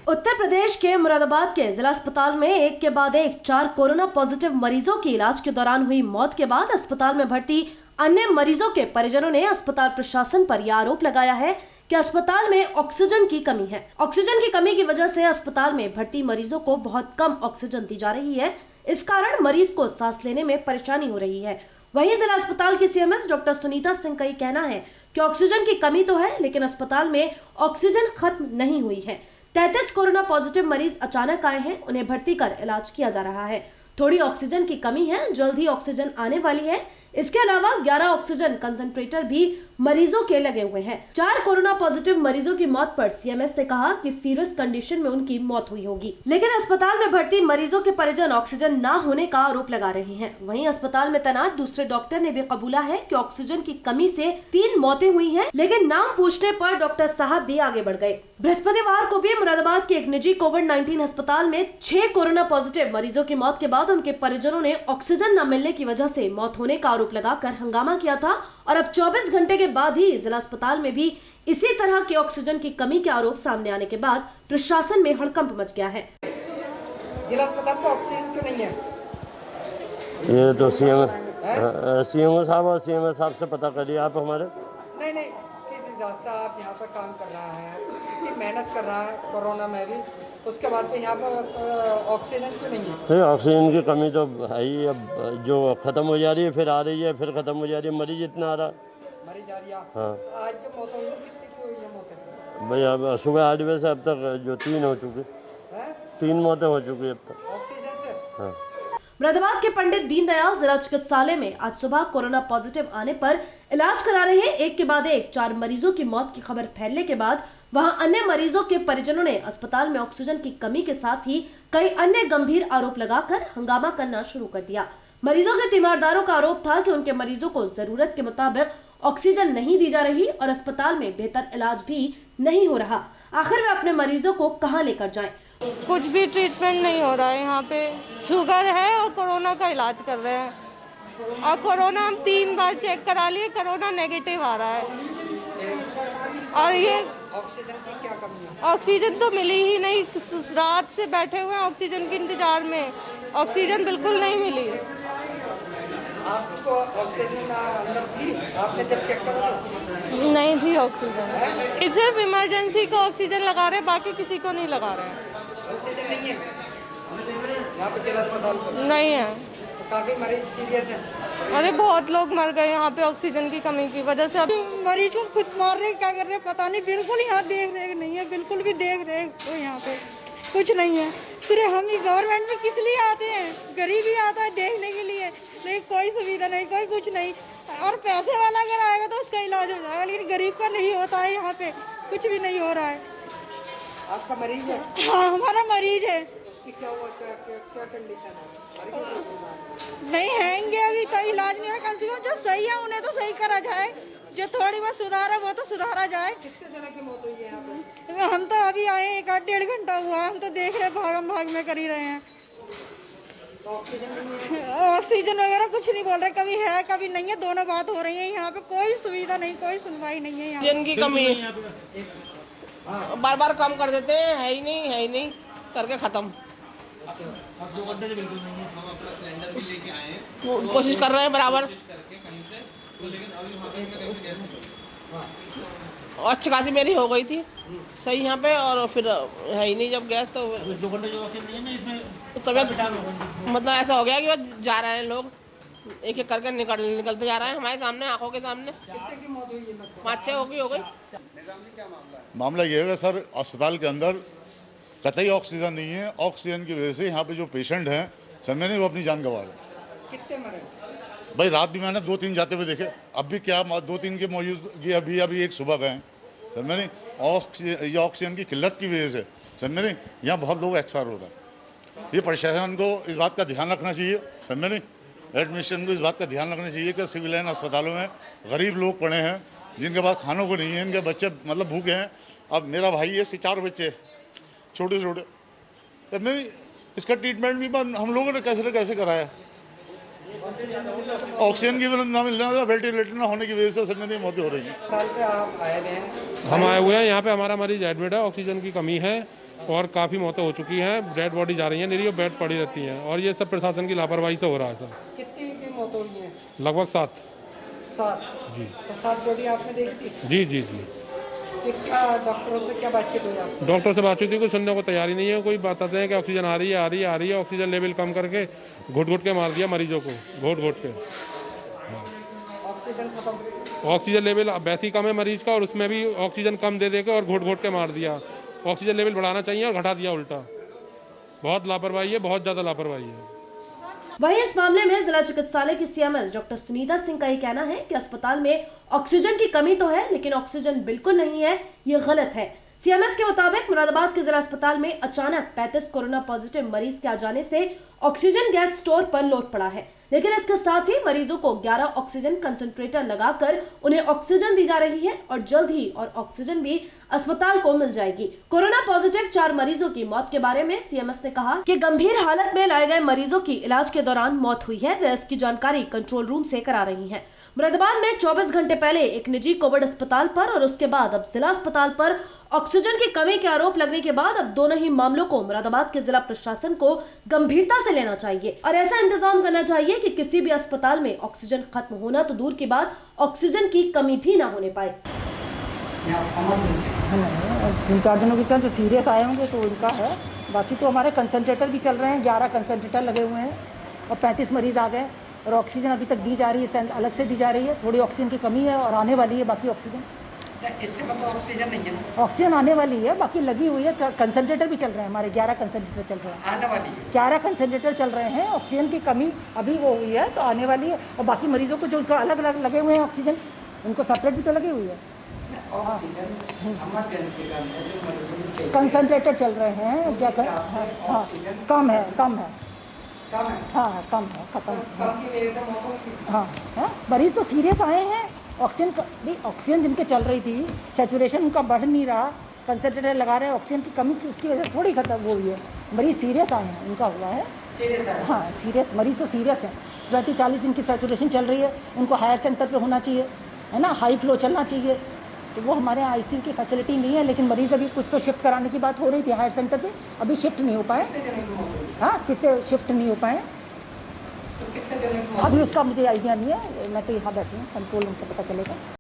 उत्तर प्रदेश के मुरादाबाद के जिला अस्पताल में एक के बाद एक 4 कोरोना पॉजिटिव मरीजों की इलाज के दौरान हुई मौत के बाद अस्पताल में भर्ती अन्य मरीजों के परिजनों ने अस्पताल प्रशासन पर यह आरोप लगाया है कि अस्पताल में ऑक्सीजन की कमी है। ऑक्सीजन की कमी की वजह से अस्पताल में भर्ती मरीजों को बहुत कम ऑक्सीजन दी जा रही है। इस कारण मरीज को सांस लेने में परेशानी हो रही है। वहीं जिला अस्पताल की सीएमएस डॉक्टर सुनीता सिंह का कहना है कि ऑक्सीजन की कमी तो है, लेकिन अस्पताल में ऑक्सीजन खत्म नहीं हुई है। 33 कोरोना पॉजिटिव मरीज अचानक आए हैं, उन्हें भर्ती कर इलाज किया जा रहा है। थोड़ी ऑक्सीजन की कमी है, जल्द ही ऑक्सीजन आने वाली है। इसके अलावा 11 ऑक्सीजन कंसंट्रेटर भी मरीजों के लगे हुए हैं। 4 कोरोना पॉजिटिव मरीजों की मौत पर सीएमएस ने कहा कि सीरियस कंडीशन में उनकी मौत हुई होगी, लेकिन अस्पताल में भर्ती मरीजों के परिजन ऑक्सीजन न होने का आरोप लगा रहे हैं। वहीं अस्पताल में तैनात दूसरे डॉक्टर ने भी कबूला है कि ऑक्सीजन की कमी से 3 मौतें हुई हैं, लेकिन नाम पूछने पर डॉक्टर साहब भी आगे बढ़ गए। बृहस्पतिवार को भी मुरादाबाद के एक निजी कोविड-19 अस्पताल में 6 कोरोना पॉजिटिव मरीजों की मौत के बाद उनके परिजनों ने ऑक्सीजन न मिलने की वजह से मौत होने का आरोप लगाकर हंगामा किया था और अब 24 घंटे के बाद ही जिला अस्पताल में भी इसी तरह के ऑक्सीजन की कमी के आरोप सामने आने के बाद प्रशासन में हड़कंप मच गया है। जिला अस्पताल में ऑक्सीजन क्यों नहीं है? ये तो सीएमओ साहब से पता करिए आप हमारे। नहीं, किस हिसाब से आप यहाँ पर काम कर रहा है, इतनी मेहनत कर रहा है कोरोना में भी, उसके बाद भी यहाँ पर ऑक्सीजन क्यों नहीं है? ऑक्सीजन की कमी तो है ही, अब जो ख़त्म हो जा रही है फिर आ रही है, फिर ख़त्म हो जा रही है, मरीज इतना आ रहा है। मरीज आ रही है। हाँ, आज जो मौत हुई है कितनी की हुई है मौत? भाई अब सुबह 8 बजे से अब तक जो 3 हो चुकी, 3 मौतें हो चुकी अब तक ऑक्सीजन से। हाँ। मुरादाबाद के पंडित दीनदयाल जिला चिकित्सालय में आज सुबह कोरोना पॉजिटिव आने पर इलाज करा रहे एक के बाद एक 4 मरीजों की मौत की खबर फैलने के बाद वहां अन्य मरीजों के परिजनों ने अस्पताल में ऑक्सीजन की कमी के साथ ही कई अन्य गंभीर आरोप लगाकर हंगामा करना शुरू कर दिया। मरीजों के तीमारदारों का आरोप था कि उनके मरीजों को जरूरत के मुताबिक ऑक्सीजन नहीं दी जा रही और अस्पताल में बेहतर इलाज भी नहीं हो रहा। आखिर वे अपने मरीजों को कहां लेकर जाएं? कुछ भी ट्रीटमेंट नहीं हो रहा है यहाँ पे। शुगर है और कोरोना का इलाज कर रहे हैं और कोरोना हम 3 बार चेक करा लिए, कोरोना नेगेटिव आ रहा है। और ये ऑक्सीजन की क्या कमी है? ऑक्सीजन तो मिली ही नहीं, रात से बैठे हुए हैं ऑक्सीजन के इंतजार में, ऑक्सीजन बिल्कुल नहीं मिली। आपको ऑक्सीजन अंदर थी? आपने जब चेक करा? नहीं थी ऑक्सीजन, सिर्फ इमरजेंसी को ऑक्सीजन लगा रहे हैं, बाकी किसी को नहीं लगा रहे हैं। ऑक्सीजन नहीं है यहाँ पे जिला अस्पताल पर? नहीं है। तो काफी मरीज सीरियस है। अरे बहुत लोग मर गए यहाँ पे ऑक्सीजन की कमी की वजह से। अब मरीज को खुद मार रहे क्या कर रहे पता नहीं, बिल्कुल यहाँ देख रहे नहीं है, बिल्कुल भी देख रहे तो यहाँ पे कुछ नहीं है। फिर हम ही गवर्नमेंट में किस लिए आते हैं? गरीब ही आता है देखने के लिए, नहीं कोई सुविधा नहीं, कोई कुछ नहीं। और पैसे वाला अगर आएगा तो उसका इलाज हो जाएगा, लेकिन गरीब का नहीं होता है, यहाँ पे कुछ भी नहीं हो रहा है। आपका मरीज है? हाँ हमारा मरीज है। क्या हुआ, क्या कंडीशन है? नहीं हैंगे अभी तो इलाज नहीं रहा, जो सही है उन्हें तो सही करा जाए, जो थोड़ी बहुत सुधार है वो तो सुधारा जाए। कितने जन की मौत हुई है यहाँ पे? हम तो अभी आए 1-1.5 घंटा हुआ, हम तो देख रहे भाग में कर ही रहे हैं। तो ऑक्सीजन ऑक्सीजन वगैरह कुछ नहीं बोल रहे, कभी है कभी नहीं है, दोनों बात हो रही है। यहाँ पे कोई सुविधा नहीं, कोई सुनवाई नहीं है। ऑक्सीजन की कमी है, बार कम कर देते हैं, है ही नहीं करके खत्म। अब 2 घंटे से बिल्कुल नहीं है। हम अपना सिलेंडर भी लेके आए हैं, कोशिश कर रहे हैं बराबर करके कहीं से, तो लेकिन अभी वहाँ पे कहीं से गैस निकल। और अच्छी खासी मेरी हो गई थी सही यहाँ पे, और फिर है ही नहीं जब गैस, तो 2 घंटे जो ऑक्सीजन नहीं है ना इसमें तबियत मतलब ऐसा हो गया कि बस जा रहे हैं लोग एक एक करके निकलते जा रहे हैं हमारे सामने, आंखों के सामने। कितने की मौत हुई है? 5-6 हो गई। मामला ये है सर, अस्पताल के अंदर कतई ऑक्सीजन नहीं है। ऑक्सीजन की वजह से यहाँ पे जो पेशेंट हैं समझे नहीं, वो अपनी जान गंवा रहे हैं। कितने मरे? भाई रात भी मैंने 2-3 जाते हुए देखे, अब भी क्या 2-3 के मौजूदगी, अभी एक सुबह गए समझे नहीं। ये ऑक्सीजन की किल्लत की वजह से समझे नहीं, यहाँ बहुत लोग एक्सपायर हो रहे हैं। ये प्रशासन को इस बात का ध्यान रखना चाहिए समझे नहीं, एडमिनिस्ट्रेशन को इस बात का ध्यान रखना चाहिए कि सिविल लाइन अस्पतालों में गरीब लोग पड़े हैं, जिनके पास खानों को नहीं है, इनके बच्चे मतलब भूखे हैं। अब मेरा भाई है, इसके 4 बच्चे छोटे तब नहीं, इसका ट्रीटमेंट भी हम लोगों ने कैसे कराया। ऑक्सीजन की ना मिलने, वेंटिलेटर ना होने की वजह से समझ नहीं मौतें हो रही हैं। आप आए हुए हैं? हम आए हुए हैं यहाँ पे, हमारा मरीज एडमिट है, ऑक्सीजन की कमी है और काफ़ी मौतें हो चुकी हैं, डेड बॉडी जा रही हैं निरी और बेड पड़ी रहती हैं, और ये सब प्रशासन की लापरवाही से हो रहा है सर। कितनी की मौत हो रही है? लगभग 7। 7 जी तो 7 बॉडी आपने देखी थी जी जी जी। कि क्या डॉक्टरों से क्या बातचीत हुई आपसे? डॉक्टर से बातचीत हुई, कोई सुनने को तैयारी नहीं है, कोई बताते हैं कि ऑक्सीजन आ रही है, आ रही है, आ रही है, ऑक्सीजन लेवल कम करके घुट घुट के मार दिया मरीजों को, घोट घोट के। ऑक्सीजन खत्म। ऑक्सीजन लेवल वैसे ही कम है मरीज का, और उसमें भी ऑक्सीजन कम दे के और घोट घोट के मार दिया। ऑक्सीजन लेवल बढ़ाना चाहिए और घटा दिया उल्टा। बहुत लापरवाही है, बहुत ज़्यादा लापरवाही है। वहीं इस मामले में जिला चिकित्सालय की सीएमएस डॉक्टर सुनीता सिंह का ये कहना है कि अस्पताल में ऑक्सीजन की कमी तो है, लेकिन ऑक्सीजन बिल्कुल नहीं है, ये गलत है। सीएमएस के मुताबिक मुरादाबाद के जिला अस्पताल में अचानक 35 कोरोना पॉजिटिव मरीज के आ जाने से ऑक्सीजन गैस स्टोर पर लोड पड़ा है, लेकिन इसके साथ ही मरीजों को 11 ऑक्सीजन कंसंट्रेटर लगाकर उन्हें ऑक्सीजन दी जा रही है और जल्द ही और ऑक्सीजन भी अस्पताल को मिल जाएगी। कोरोना पॉजिटिव 4 मरीजों की मौत के बारे में सीएमएस ने कहा कि गंभीर हालत में लाए गए मरीजों की इलाज के दौरान मौत हुई है, वे इसकी जानकारी कंट्रोल रूम से करा रही हैं। मुरादाबाद में 24 घंटे पहले एक निजी कोविड अस्पताल पर और उसके बाद अब जिला अस्पताल पर ऑक्सीजन की कमी के आरोप लगने के बाद अब दोनों ही मामलों को मुरादाबाद के जिला प्रशासन को गंभीरता से लेना चाहिए और ऐसा इंतजाम करना चाहिए कि किसी भी अस्पताल में ऑक्सीजन खत्म होना तो दूर की बात, ऑक्सीजन की कमी भी ना होने पाए। 3-4 जनों की क्या जो सीरियस आए होंगे तो उनका है, बाकी तो हमारे कंसंट्रेटर भी चल रहे हैं, 11 कंसंट्रेटर लगे हुए हैं और 35 मरीज आ गए और ऑक्सीजन अभी तक दी जा रही है, अलग से दी जा रही है। थोड़ी ऑक्सीजन की कमी है और आने वाली है बाकी ऑक्सीजन। इससे मतलब ऑक्सीजन नहीं है ना? ऑक्सीजन आने वाली है, बाकी लगी हुई है। कंसंट्रेटर भी चल रहे हैं, हमारे 11 कंसंट्रेटर चल रहे हैं, आने वाली है। 11 कंसंट्रेटर चल रहे हैं। ऑक्सीजन की कमी अभी वो हुई है तो आने वाली है, और बाकी मरीजों को जो अलग अलग लगे हुए हैं ऑक्सीजन, उनको सेपरेट भी तो लगी हुई है। ऑक्सीजन इमरजेंसी का जो मरीजों को चाहिए, कंसंट्रेटर चल रहे हैं, क्या हाँ कम है, कम है, कम है, हाँ कम है, खत्म। कम की वजह से मौत होती है। हाँ मरीज तो सीरियस आए हैं। ऑक्सीजन भी ऑक्सीजन जिनके चल रही थी, सैचुरेशन उनका बढ़ नहीं रहा, कंसंट्रेटर लगा रहे हैं, ऑक्सीजन की कमी की उसकी वजह से थोड़ी खत्म हुई है। मरीज सीरियस आए हैं, उनका हुआ है सीरियस है। हाँ सीरियस मरीज तो सीरियस है। 35-40 जिनकी सैचुरेशन चल रही है उनको हायर सेंटर पे होना चाहिए, है ना, हाई फ्लो चलना चाहिए। तो वो हमारे यहाँ आईसीयू की फैसिलिटी नहीं है, लेकिन मरीज़ अभी कुछ तो शिफ्ट कराने की बात हो रही थी हायर सेंटर पे, अभी शिफ्ट नहीं हो पाए। हाँ कितने शिफ्ट नहीं हो पाए तो कितने दिनों की मौत? अभी उसका मुझे आइडिया नहीं है, मैं तो यहाँ बैठी हूँ, कंट्रोल रूम से पता चलेगा।